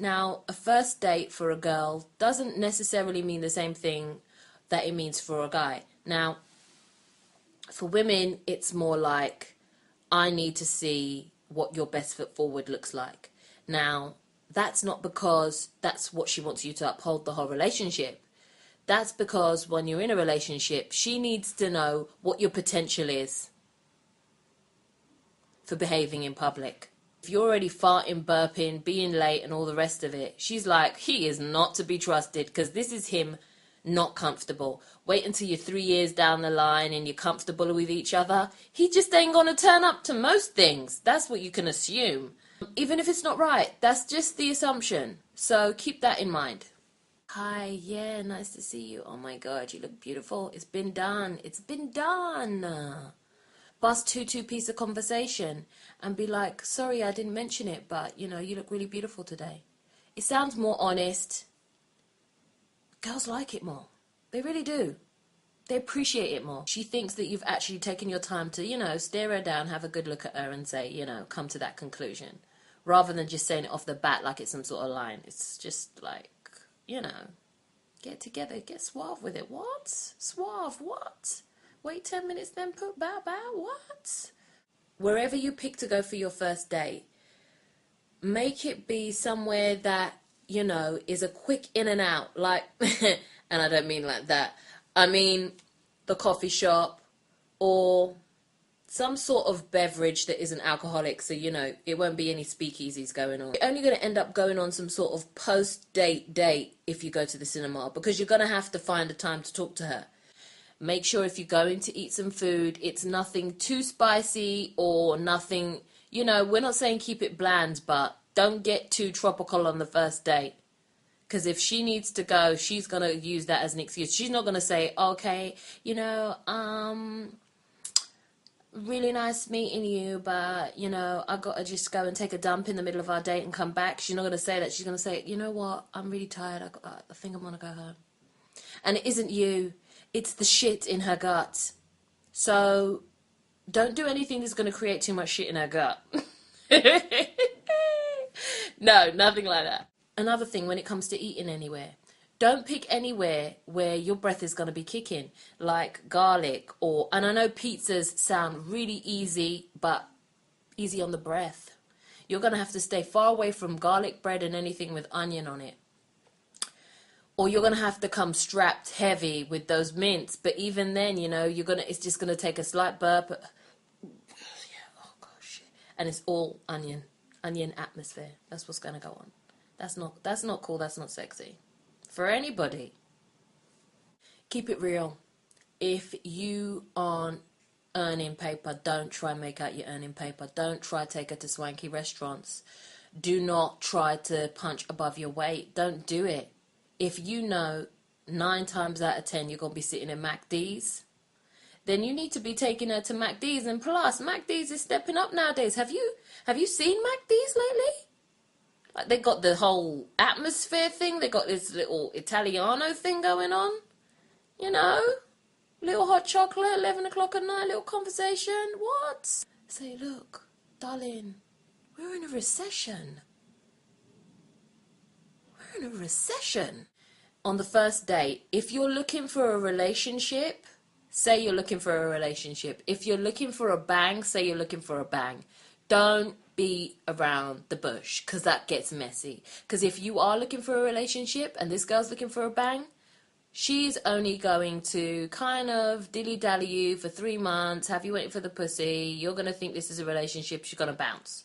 Now, a first date for a girl doesn't necessarily mean the same thing that it means for a guy. Now, for women, it's more like, I need to see what your best foot forward looks like. Now, that's not because that's what she wants you to uphold the whole relationship. That's because when you're in a relationship, she needs to know what your potential is for behaving in public. If you're already farting, burping, being late and all the rest of it, she's like, he is not to be trusted, because this is him not comfortable. Wait until you're 3 years down the line and you're comfortable with each other. He just ain't going to turn up to most things. That's what you can assume. Even if it's not right, that's just the assumption. So keep that in mind. Hi, yeah, nice to see you. Oh my God, you look beautiful. It's been done. It's been done. Bust two piece of conversation and be like, sorry, I didn't mention it, but you know, you look really beautiful today. It sounds more honest. Girls like it more. They really do. They appreciate it more. She thinks that you've actually taken your time to, you know, stare her down, have a good look at her and say, you know, come to that conclusion. Rather than just saying it off the bat like it's some sort of line. It's just like, you know, get together, get suave with it. What? Suave, what? Wait 10 minutes, then put bow, what? Wherever you pick to go for your first date, make it be somewhere that, you know, is a quick in and out. Like, and I don't mean like that. I mean the coffee shop or some sort of beverage that isn't alcoholic, so, you know, it won't be any speakeasies going on. You're only going to end up going on some sort of post-date date if you go to the cinema, because you're going to have to find a time to talk to her. Make sure if you're going to eat some food, it's nothing too spicy or nothing, you know, we're not saying keep it bland, but don't get too tropical on the first date. Because if she needs to go, she's going to use that as an excuse. She's not going to say, okay, you know, really nice meeting you, but, you know, I got to just go and take a dump in the middle of our date and come back. She's not going to say that. She's going to say, you know what, I'm really tired. I think I'm going to go home. And it isn't you. It's the shit in her gut. So don't do anything that's going to create too much shit in her gut. No, nothing like that. Another thing when it comes to eating anywhere, don't pick anywhere where your breath is going to be kicking, like garlic or, and I know pizzas sound really easy, but easy on the breath. You're going to have to stay far away from garlic bread and anything with onion on it. Or you're going to have to come strapped heavy with those mints, but even then, you know, it's just going to take a slight burp. Yeah, oh gosh. And it's all onion atmosphere. That's what's going to go on. That's not cool, that's not sexy. For anybody. Keep it real. If you aren't earning paper, don't try and make out you're earning paper. Don't try to take her to swanky restaurants. Do not try to punch above your weight. Don't do it. If you know 9 times out of 10 you're going to be sitting in MacD's, then you need to be taking her to MacD's. And plus, MacD's is stepping up nowadays. Have you seen MacD's lately? Like, they got the whole atmosphere thing. They got this little Italiano thing going on. You know? Little hot chocolate, 11 o'clock at night, little conversation. What? Say, look, darling, we're in a recession. We're in a recession. On the first date, if you're looking for a relationship, say you're looking for a relationship. If you're looking for a bang, say you're looking for a bang. Don't be around the bush, because that gets messy. Because if you are looking for a relationship and this girl's looking for a bang, she's only going to kind of dilly-dally you for 3 months, have you waiting for the pussy, you're going to think this is a relationship, she's going to bounce.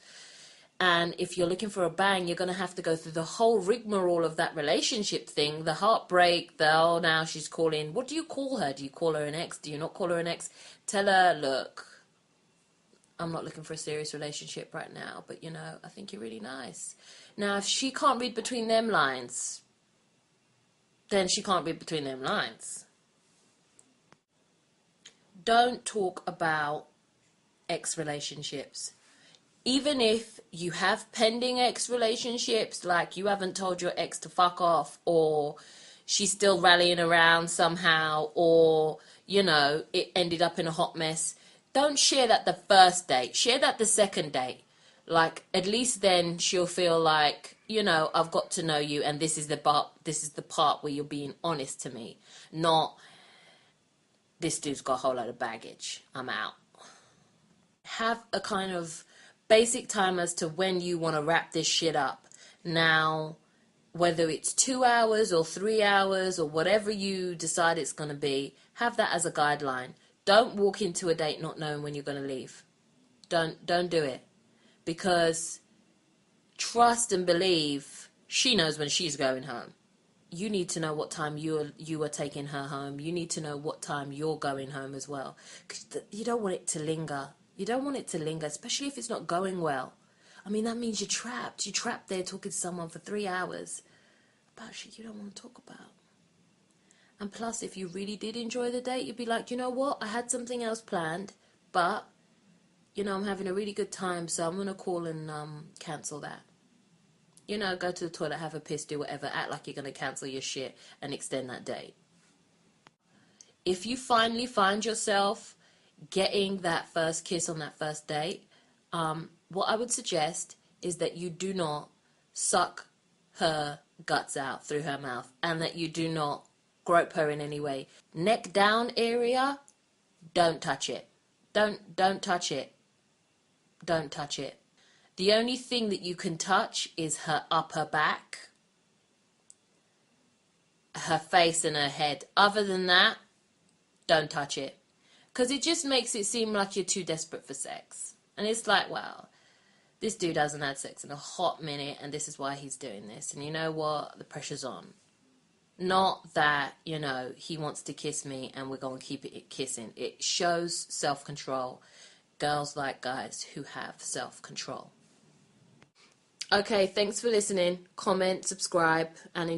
And if you're looking for a bang, you're going to have to go through the whole rigmarole of that relationship thing, the heartbreak, oh, now she's calling. What do you call her? Do you call her an ex? Do you not call her an ex? Tell her, look, I'm not looking for a serious relationship right now, but, you know, I think you're really nice. Now, if she can't read between them lines, then she can't read between them lines. Don't talk about ex-relationships. Even if you have pending ex-relationships, like you haven't told your ex to fuck off, or she's still rallying around somehow, or, you know, it ended up in a hot mess, don't share that the first date. Share that the second date. Like, at least then she'll feel like, you know, I've got to know you, and this is the part where you're being honest to me, not this dude's got a whole lot of baggage, I'm out. Have a kind of basic time as to when you want to wrap this shit up. Now, whether it's 2 hours or 3 hours or whatever you decide it's going to be, have that as a guideline. Don't walk into a date not knowing when you're going to leave. Don't do it. Because trust and believe, she knows when she's going home. You need to know what time you are taking her home. You need to know what time you're going home as well. 'Cause you don't want it to linger. You don't want it to linger, especially if it's not going well. I mean, that means you're trapped. You're trapped there talking to someone for 3 hours about shit you don't want to talk about. And plus, if you really did enjoy the date, you'd be like, you know what? I had something else planned, but, you know, I'm having a really good time, so I'm going to call and cancel that. You know, go to the toilet, have a piss, do whatever, act like you're going to cancel your shit and extend that date. If you finally find yourself getting that first kiss on that first date, what I would suggest is that you do not suck her guts out through her mouth, and that you do not grope her in any way. Neck down area, don't touch it. Don't touch it. Don't touch it. The only thing that you can touch is her upper back, her face and her head. Other than that, don't touch it. Because it just makes it seem like you're too desperate for sex. And it's like, wow, this dude hasn't had sex in a hot minute, and this is why he's doing this. And you know what? The pressure's on. Not that, you know, he wants to kiss me and we're going to keep it kissing. It shows self-control. Girls like guys who have self-control. Okay, thanks for listening. Comment, subscribe, and enjoy.